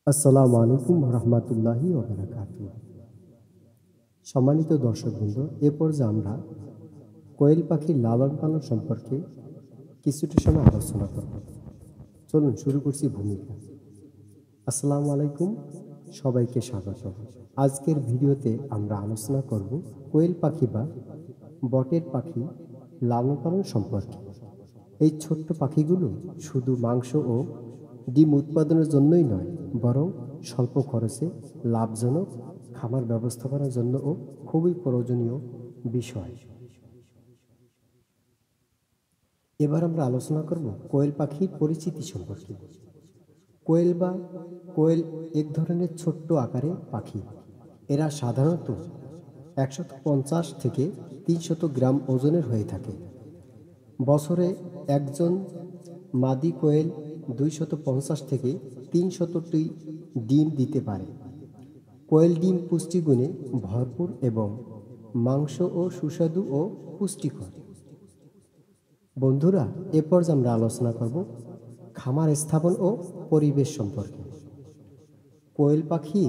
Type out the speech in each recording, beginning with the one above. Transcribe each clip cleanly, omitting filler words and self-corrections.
আসসালামু আলাইকুম রহমতুল্লাহি ওয়া বারাকাতুহু। সম্মানিত দর্শকবৃন্দ, এ পর্যায়ে আমরা কোয়েল পাখির লালন পালন সম্পর্কে কিছুটা সময় আলোচনা করব। চলুন শুরু করছি ভূমিকা। আসসালামু আলাইকুম, সবাইকে স্বাগত। আজকের ভিডিওতে আমরা আলোচনা করব কোয়েল পাখি বা বটের পাখি লালন পালন সম্পর্কে। এই ছোট্ট পাখিগুলো শুধু মাংস ও ডিম উৎপাদনের জন্যই নয়, বরং স্বল্প খরচে লাভজনক খামার ব্যবস্থাপনার জন্যও খুবই প্রয়োজনীয় বিষয়। এবার আমরা আলোচনা করব কোয়েল পাখির পরিচিতি সম্পর্কে। কোয়েল এক ধরনের ছোট্ট আকারের পাখি। এরা সাধারণত 150 থেকে 300 গ্রাম ওজনের হয়ে থাকে। বছরে একজন মাদি কোয়েল 250 থেকে 300টি ডিম দিতে পারে। কোয়েল ডিম পুষ্টিগুণে ভরপুর এবং মাংস ও সুস্বাদু ও পুষ্টিকর। বন্ধুরা, এরপর আমরা আলোচনা করব খামার স্থাপন ও পরিবেশ সম্পর্কে। কোয়েল পাখি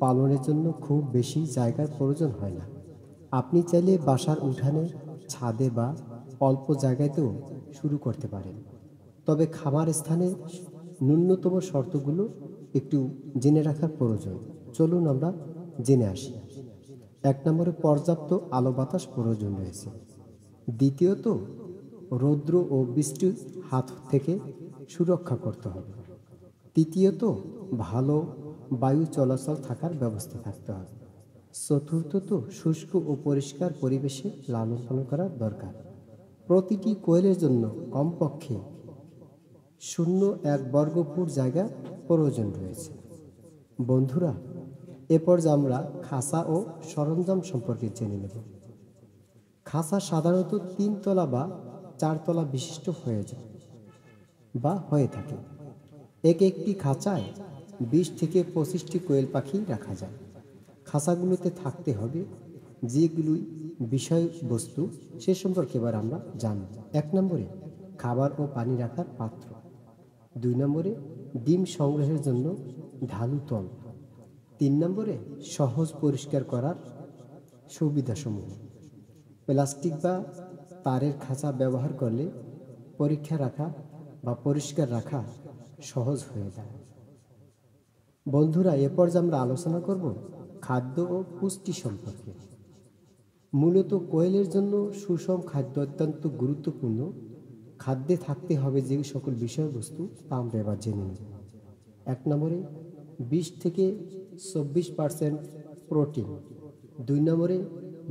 পালনের জন্য খুব বেশি জায়গার প্রয়োজন হয় না। আপনি চাইলে বাসার উঠানে, ছাদে বা অল্প জায়গাতেও শুরু করতে পারেন। তবে খামার স্থানে ন্যূনতম শর্তগুলো একটু জেনে রাখার প্রয়োজন। চলুন আমরা জেনে আসি। 1 নম্বরে পর্যাপ্ত আলো বাতাস প্রয়োজন রয়েছে। দ্বিতীয়ত, রৌদ্র ও বৃষ্টির হাত থেকে সুরক্ষা করতে হবে। তৃতীয়ত, ভালো বায়ু চলাচল থাকার ব্যবস্থা থাকতে হবে। চতুর্থত, শুষ্ক ও পরিষ্কার পরিবেশে লালন পালন করা দরকার। প্রতিটি কোয়েলের জন্য কমপক্ষে 0.1 বর্গফুট জায়গা প্রয়োজন রয়েছে। বন্ধুরা, এরপর আমরা খাঁচা ও সরঞ্জাম সম্পর্কে জেনে নেব। খাঁচা সাধারণত 3 তলা বা 4 তলা বিশিষ্ট হয়ে থাকে। একটি খাঁচায় 20 থেকে 25টি কোয়েল পাখি রাখা যায়। খাঁচাগুলোতে থাকতে হবে যেগুলি বিষয়বস্তু সে সম্পর্কে এবার আমরা জানব। 1 নম্বরে খাবার ও পানি রাখার পাত্র। 2 নম্বরে ডিম সংগ্রহের জন্য ঢালু তল। 3 নম্বরে সহজ পরিষ্কার করার সুবিধাসমূহ। প্লাস্টিক বা তারের খাঁচা ব্যবহার করলে পরিষ্কার রাখা সহজ হয়ে যায়। বন্ধুরা, এরপর আমরা আলোচনা করব খাদ্য ও পুষ্টি সম্পর্কে। মূলত কোয়েলের জন্য সুষম খাদ্য অত্যন্ত গুরুত্বপূর্ণ। খাদ্যে থাকতে হবে যে সকল বিষয়বস্তু তা আমরা এবার জেনে নেব। 1 নম্বরে 20 থেকে 24% প্রোটিন। 2 নম্বরে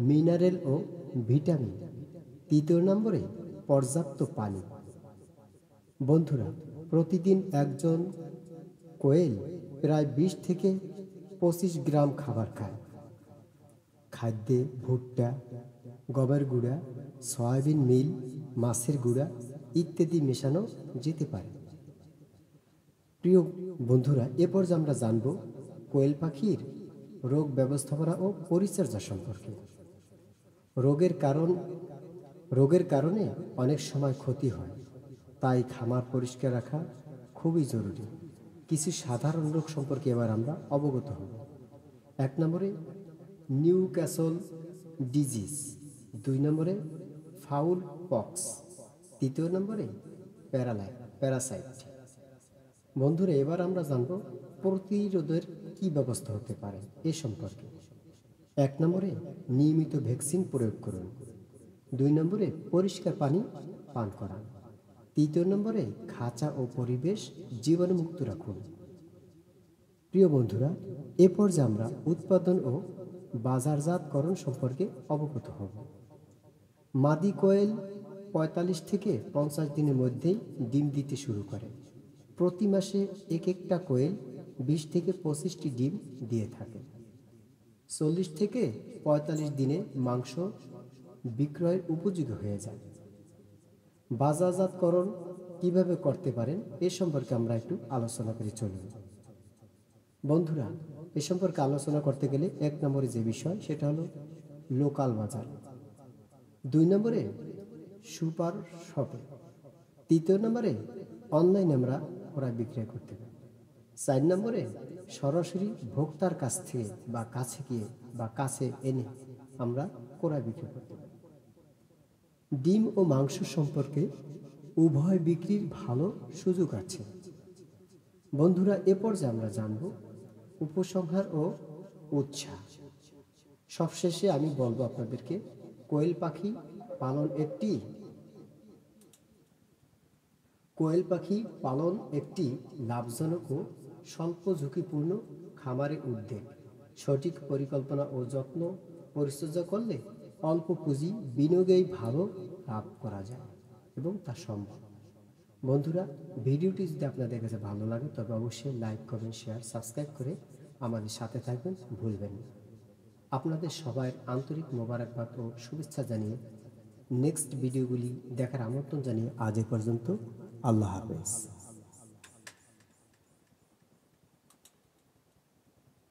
মিনারেল ও ভিটামিন। 3 নম্বরে পর্যাপ্ত পানি। বন্ধুরা, প্রতিদিন একজন কোয়েল প্রায় 20 থেকে 25 গ্রাম খাবার খায়। খাদ্যে ভুট্টা, গমের গুঁড়া, সয়াবিন মিল, মাছের গুঁড়া ইত্যাদি মেশানো যেতে পারে। প্রিয় বন্ধুরা, এরপর আমরা জানব কোয়েল পাখির রোগ ব্যবস্থাপনা ও পরিচর্যা সম্পর্কে। রোগের কারণে অনেক সময় ক্ষতি হয়, তাই খামার পরিষ্কার রাখা খুবই জরুরি। কিছু সাধারণ রোগ সম্পর্কে এবার আমরা অবগত হব। 1 নম্বরে নিউক্যাসল ডিজিজ। 2 নম্বরে ফাউল পক্স। 3 নম্বরে প্যারাসাইট। বন্ধুরা, এবার আমরা জানব প্রতিরোধের কি ব্যবস্থা হতে পারে এ সম্পর্কে। 1 নম্বরে নিয়মিত ভ্যাকসিন প্রয়োগ করুন। 2 নম্বরে পরিষ্কার পানি পান করান। 3 নম্বরে খাঁচা ও পরিবেশ জীবাণুমুক্ত রাখুন। প্রিয় বন্ধুরা, এ পর্যায়ে আমরা উৎপাদন ও বাজারজাতকরণ সম্পর্কে অবগত হব। মাদি কোয়েল 45 থেকে 50 দিনের মধ্যেই ডিম দিতে শুরু করে। প্রতি মাসে একটা কোয়েল 20 থেকে 25টি ডিম দিয়ে থাকে। 40 থেকে 45 দিনে মাংস বিক্রয়ের উপযোগী হয়ে যায়। বাজারজাতকরণ কিভাবে করতে পারেন এ সম্পর্কে আমরা একটু আলোচনা করে চলুন। বন্ধুরা, এ সম্পর্কে আলোচনা করতে গেলে 1 নম্বরে যে বিষয় সেটা হলো লোকাল বাজার। 2 নম্বরে সুপার শপে। 3 নম্বরে অনলাইনে আমরা ক্রয় বিক্রয় করতে পারি। 4 নম্বরে সরাসরি ভোক্তার কাছ থেকে বা কাছে গিয়ে বা কাছে এনে আমরা ক্রয় বিক্রি করতে পারি। ডিম ও মাংস সম্পর্কে উভয় বিক্রির ভালো সুযোগ আছে। বন্ধুরা, এ পর্যায়ে আমরা জানব উপসংহার ও উৎসাহ। সবশেষে আমি বলবো আপনাদেরকে, কোয়েল পাখি পালন একটি লাভজনক ও স্বল্প ঝুঁকিপূর্ণ খামারে উদ্যোগ। সঠিক পরিকল্পনা ও যত্ন পরিচর্যা করলে অল্প পুঁজি বিনিয়োগেই ভালো লাভ করা যায় এবং তা সম্ভব। বন্ধুরা, ভিডিওটি যদি আপনাদের কাছে ভালো লাগে তবে অবশ্যই লাইক, কমেন্ট, শেয়ার, সাবস্ক্রাইব করে আমাদের সাথে থাকবেন, ভুলবেন না। আপনাদের সবাই আন্তরিক মোবারকবাদ ও শুভেচ্ছা জানিয়ে নেক্সট ভিডিওগুলি দেখার আমন্ত্রণ জানিয়ে আজ এ পর্যন্ত। আল্লাহ হাফেজ।